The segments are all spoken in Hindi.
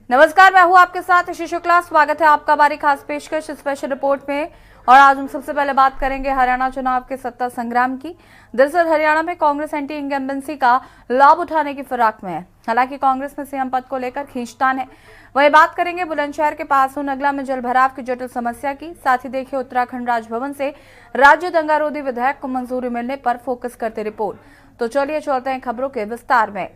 नमस्कार, मैं हूं आपके साथ ऋषि शुक्ला। स्वागत है आपका हमारी खास पेशकश स्पेशल रिपोर्ट में। और आज हम सबसे पहले बात करेंगे हरियाणा चुनाव के सत्ता संग्राम की। दरअसल हरियाणा में कांग्रेस एंटी इंकम्बेंसी का लाभ उठाने की फिराक में है। हालांकि कांग्रेस में सीएम पद को लेकर खींचतान है। वही बात करेंगे बुलंदशहर के पास नगला में जलभराव की जटिल समस्या की। साथ ही देखिए उत्तराखंड राजभवन से राज्य दंगारोधी विधेयक को मंजूरी मिलने पर फोकस करते रिपोर्ट। तो चलिए चलते हैं खबरों के विस्तार में।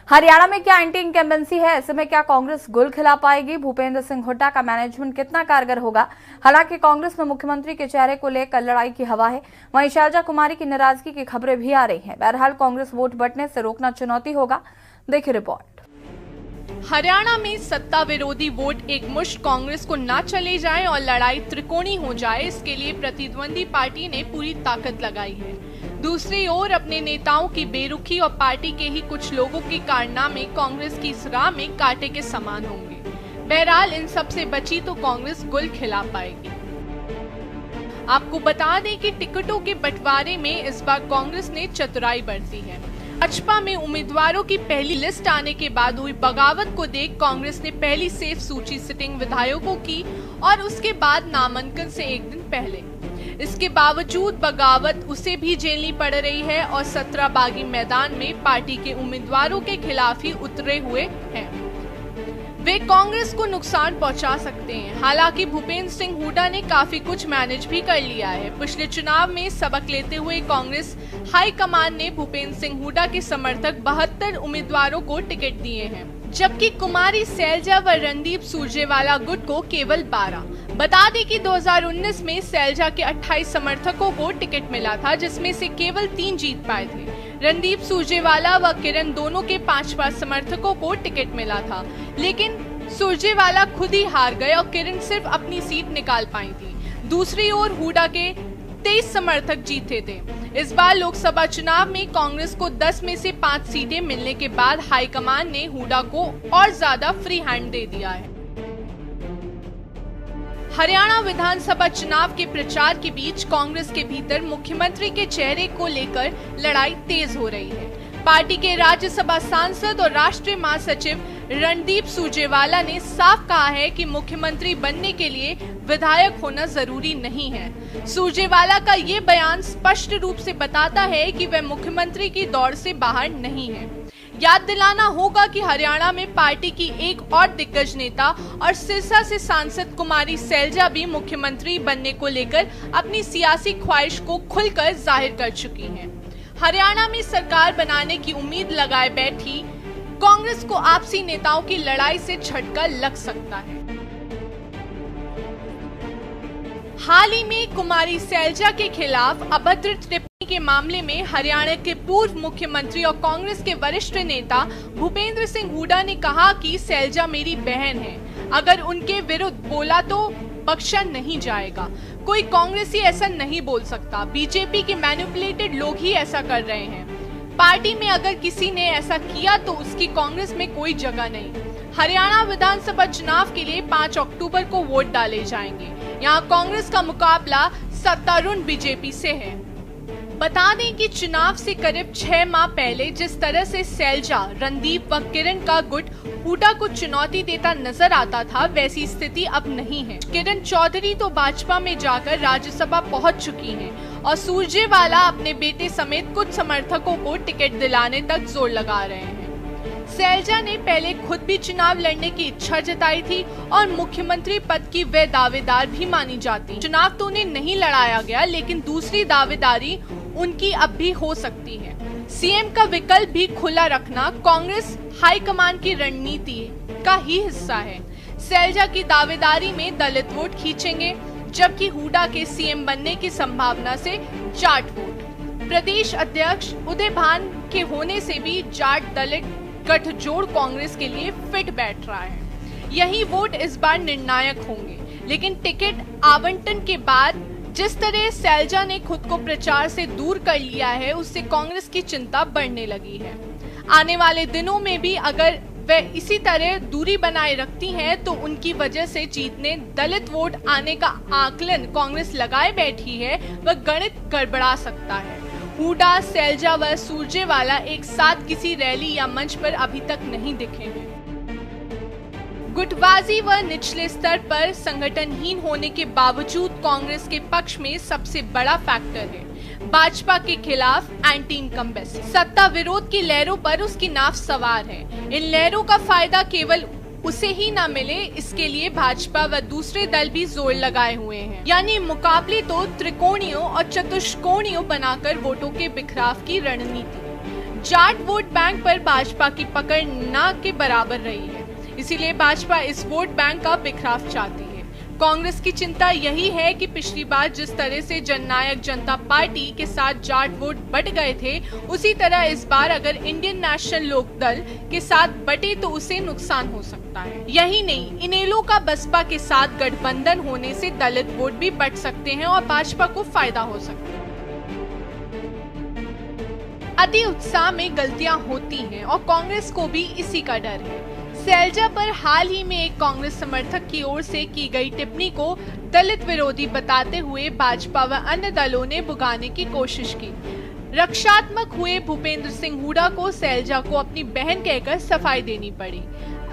हरियाणा में क्या एंटी इंकम्बेंसी है? ऐसे में क्या कांग्रेस गुल खिला पाएगी? भूपेंद्र सिंह हुड्डा का मैनेजमेंट कितना कारगर होगा? हालांकि कांग्रेस में मुख्यमंत्री के चेहरे को लेकर लड़ाई की हवा है। वहीं शैलजा कुमारी की नाराजगी की खबरें भी आ रही हैं। बहरहाल कांग्रेस वोट बंटने से रोकना चुनौती होगा। देखिए रिपोर्ट। हरियाणा में सत्ता विरोधी वोट एक मुश्त कांग्रेस को न चले जाए और लड़ाई त्रिकोणी हो जाए, इसके लिए प्रतिद्वंदी पार्टी ने पूरी ताकत लगाई है। दूसरी ओर अपने नेताओं की बेरुखी और पार्टी के ही कुछ लोगों के कारनामे कांग्रेस की इस राह में कांटे के समान होंगे। बहरहाल इन सब से बची तो कांग्रेस गुल खिला पाएगी। आपको बता दें कि टिकटों के बंटवारे में इस बार कांग्रेस ने चतुराई बरती है। भाजपा में उम्मीदवारों की पहली लिस्ट आने के बाद हुई बगावत को देख कांग्रेस ने पहली सेफ सूची सिटिंग विधायकों की और उसके बाद नामांकन से एक दिन पहले। इसके बावजूद बगावत उसे भी झेलनी पड़ रही है और 17 बागी मैदान में पार्टी के उम्मीदवारों के खिलाफ ही उतरे हुए हैं। वे कांग्रेस को नुकसान पहुंचा सकते हैं। हालांकि भूपेंद्र सिंह हुड्डा ने काफी कुछ मैनेज भी कर लिया है। पिछले चुनाव में सबक लेते हुए कांग्रेस हाईकमान ने भूपेंद्र सिंह हुड्डा के समर्थक 72 उम्मीदवारों को टिकट दिए हैं, जबकि कुमारी सैलजा व रणदीप सुरजेवाला गुट को केवल 12। बता दें कि 2019 में सैलजा के 28 समर्थकों को टिकट मिला था, जिसमें से केवल 3 जीत पाए थे। रणदीप सुरजेवाला व किरण दोनों के 5 समर्थकों को टिकट मिला था, लेकिन सुरजेवाला खुद ही हार गए और किरण सिर्फ अपनी सीट निकाल पाई थी। दूसरी ओर हुड्डा के 23 समर्थक जीते थे। इस बार लोकसभा चुनाव में कांग्रेस को 10 में से 5 सीटें मिलने के बाद हाईकमान ने हुड्डा को और ज्यादा फ्री हैंड दे दिया है। हरियाणा विधानसभा चुनाव के प्रचार के बीच कांग्रेस के भीतर मुख्यमंत्री के चेहरे को लेकर लड़ाई तेज हो रही है। पार्टी के राज्यसभा सांसद और राष्ट्रीय महासचिव रणदीप सुरजेवाला ने साफ कहा है कि मुख्यमंत्री बनने के लिए विधायक होना जरूरी नहीं है। सुरजेवाला का ये बयान स्पष्ट रूप से बताता है कि वह मुख्यमंत्री की दौड़ से बाहर नहीं है। याद दिलाना होगा कि हरियाणा में पार्टी की एक और दिग्गज नेता और सिरसा से सांसद कुमारी सैलजा भी मुख्यमंत्री बनने को लेकर अपनी सियासी ख्वाहिश को खुलकर जाहिर कर चुकी हैं। हरियाणा में सरकार बनाने की उम्मीद लगाए बैठी कांग्रेस को आपसी नेताओं की लड़ाई से झटका लग सकता है। हाल ही में कुमारी सैलजा के खिलाफ अभद्र टिप्पणी के मामले में हरियाणा के पूर्व मुख्यमंत्री और कांग्रेस के वरिष्ठ नेता भूपेंद्र सिंह हुड्डा ने कहा कि सैलजा मेरी बहन है, अगर उनके विरुद्ध बोला तो बख्शा नहीं जाएगा। कोई कांग्रेसी ऐसा नहीं बोल सकता। बीजेपी के मैनिपुलेटेड लोग ही ऐसा कर रहे हैं। पार्टी में अगर किसी ने ऐसा किया तो उसकी कांग्रेस में कोई जगह नहीं। हरियाणा विधानसभा चुनाव के लिए 5 अक्टूबर को वोट डाले जाएंगे। यहाँ कांग्रेस का मुकाबला सत्तारूढ़ बीजेपी से है। बता दें कि चुनाव से करीब 6 माह पहले जिस तरह से सैलजा, रणदीप व किरण का गुट हुड्डा को चुनौती देता नजर आता था, वैसी स्थिति अब नहीं है। किरण चौधरी तो भाजपा में जाकर राज्यसभा पहुंच चुकी हैं और सुरजेवाला अपने बेटे समेत कुछ समर्थकों को टिकट दिलाने तक जोर लगा रहे हैं। सैलजा ने पहले खुद भी चुनाव लड़ने की इच्छा जताई थी और मुख्यमंत्री पद की वे दावेदार भी मानी जाती। चुनाव तो उन्हें नहीं लड़ाया गया, लेकिन दूसरी दावेदारी उनकी अब भी हो सकती है। सीएम का विकल्प भी खुला रखना कांग्रेस हाईकमान की रणनीति का ही हिस्सा है। सैलजा की दावेदारी में दलित वोट खींचेंगे, जबकि हुड्डा के सीएम बनने की संभावना से जाट वोट। प्रदेश अध्यक्ष उदय भान के होने से भी जाट दलित गठजोड़ कांग्रेस के लिए फिट बैठ रहा है। यही वोट इस बार निर्णायक होंगे। लेकिन टिकट आवंटन के बाद जिस तरह सैलजा ने खुद को प्रचार से दूर कर लिया है, उससे कांग्रेस की चिंता बढ़ने लगी है। आने वाले दिनों में भी अगर वे इसी तरह दूरी बनाए रखती हैं, तो उनकी वजह से जीतने दलित वोट आने का आकलन कांग्रेस लगाए बैठी है, वह गणित गड़बड़ा सकता है। हुडा, सैलजा व सुरजेवाला एक साथ किसी रैली या मंच पर अभी तक नहीं दिखे हैं। गुटबाजी व निचले स्तर पर संगठनहीन होने के बावजूद कांग्रेस के पक्ष में सबसे बड़ा फैक्टर है भाजपा के खिलाफ एंटी इनकम्बेंसी। सत्ता विरोध की लहरों पर उसकी नाव सवार है। इन लहरों का फायदा केवल उसे ही ना मिले, इसके लिए भाजपा व दूसरे दल भी जोर लगाए हुए हैं। यानी मुकाबले तो त्रिकोणीय और चतुष्कोणीय बनाकर वोटों के बिखराव की रणनीति। जाट वोट बैंक पर भाजपा की पकड़ ना के बराबर रही है, इसीलिए भाजपा इस वोट बैंक का बिखराव चाहती है। कांग्रेस की चिंता यही है कि पिछली बार जिस तरह से जननायक जनता पार्टी के साथ जाट वोट बट गए थे, उसी तरह इस बार अगर इंडियन नेशनल लोकदल के साथ बटे तो उसे नुकसान हो सकता है। यही नहीं, इनेलो का बसपा के साथ गठबंधन होने से दलित वोट भी बट सकते हैं और भाजपा को फायदा हो सकता है। अति उत्साह में गलतियां होती हैं और कांग्रेस को भी इसी का डर है। सैलजा पर हाल ही में एक कांग्रेस समर्थक की ओर से की गई टिप्पणी को दलित विरोधी बताते हुए भाजपा व अन्य दलों ने भुगाने की कोशिश की। रक्षात्मक हुए भूपेंद्र सिंह हुडा को सैलजा को अपनी बहन कहकर सफाई देनी पड़ी।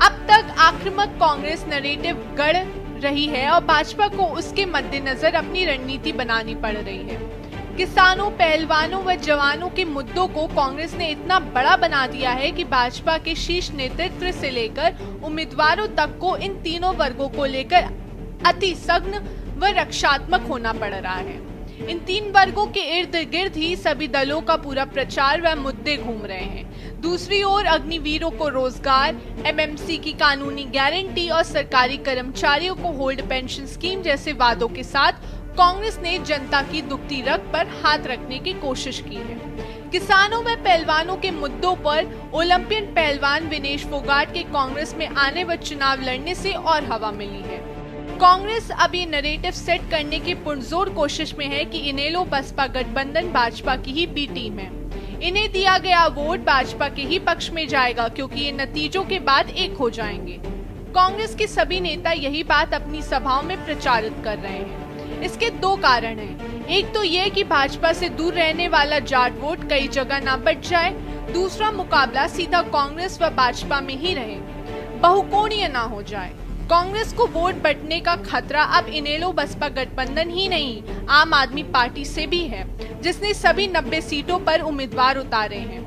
अब तक आक्रामक कांग्रेस नैरेटिव गढ़ रही है और भाजपा को उसके मद्देनजर अपनी रणनीति बनानी पड़ रही है। किसानों, पहलवानों व जवानों के मुद्दों को कांग्रेस ने इतना बड़ा बना दिया है कि भाजपा के शीर्ष नेतृत्व से लेकर उम्मीदवारों तक को इन तीनों वर्गों को लेकर अति सघन व रक्षात्मक होना पड़ रहा है। इन तीन वर्गों के इर्द गिर्द ही सभी दलों का पूरा प्रचार व मुद्दे घूम रहे हैं। दूसरी ओर अग्निवीरों को रोजगार, एमएमसी की कानूनी गारंटी और सरकारी कर्मचारियों को होल्ड पेंशन स्कीम जैसे वादों के साथ कांग्रेस ने जनता की दुखती रग पर हाथ रखने की कोशिश की है। किसानों व पहलवानों के मुद्दों पर ओलंपियन पहलवान विनेश फोगाट के कांग्रेस में आने व चुनाव लड़ने से और हवा मिली है। कांग्रेस अब ये नैरेटिव सेट करने की पुरजोर कोशिश में है कि इनेलो बसपा गठबंधन भाजपा की ही बी टीम है। इन्हें दिया गया वोट भाजपा के ही पक्ष में जाएगा क्योंकि ये नतीजों के बाद एक हो जाएंगे। कांग्रेस के सभी नेता यही बात अपनी सभाओं में प्रचारित कर रहे हैं। इसके दो कारण हैं। एक तो ये कि भाजपा से दूर रहने वाला जाट वोट कई जगह ना बट जाए, दूसरा मुकाबला सीधा कांग्रेस व भाजपा में ही रहे, बहुकोणीय ना हो जाए। कांग्रेस को वोट बटने का खतरा अब इनेलो बसपा गठबंधन ही नहीं, आम आदमी पार्टी से भी है, जिसने सभी 90 सीटों पर उम्मीदवार उतारे हैं।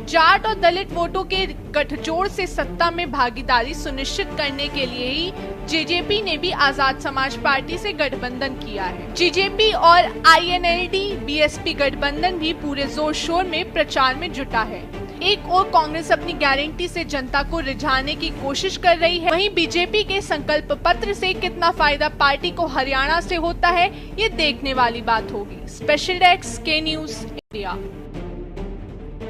जाट और दलित वोटों के गठजोड़ से सत्ता में भागीदारी सुनिश्चित करने के लिए ही जेजेपी ने भी आजाद समाज पार्टी से गठबंधन किया है। जेजेपी और आईएनएलडी बीएसपी गठबंधन भी पूरे जोर शोर में प्रचार में जुटा है। एक और कांग्रेस अपनी गारंटी से जनता को रिझाने की कोशिश कर रही है, वहीं बीजेपी के संकल्प पत्र से कितना फायदा पार्टी को हरियाणा से होता है, ये देखने वाली बात होगी। स्पेशल डेस्क के न्यूज इंडिया।